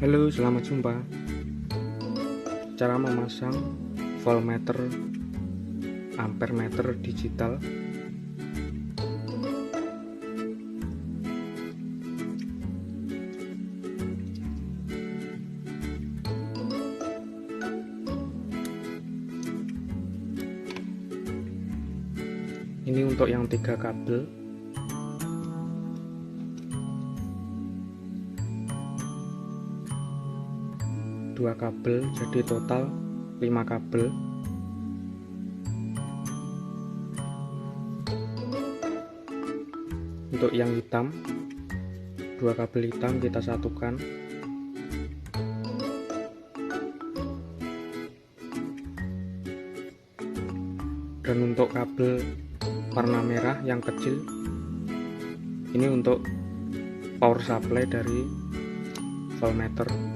Halo, selamat jumpa. Cara memasang voltmeter ampermeter digital. Ini untuk yang 3 kabel. Dua kabel, jadi total 5 kabel. Untuk yang hitam, 2 kabel hitam kita satukan. Dan untuk kabel warna merah yang kecil, ini untuk power supply dari voltmeter.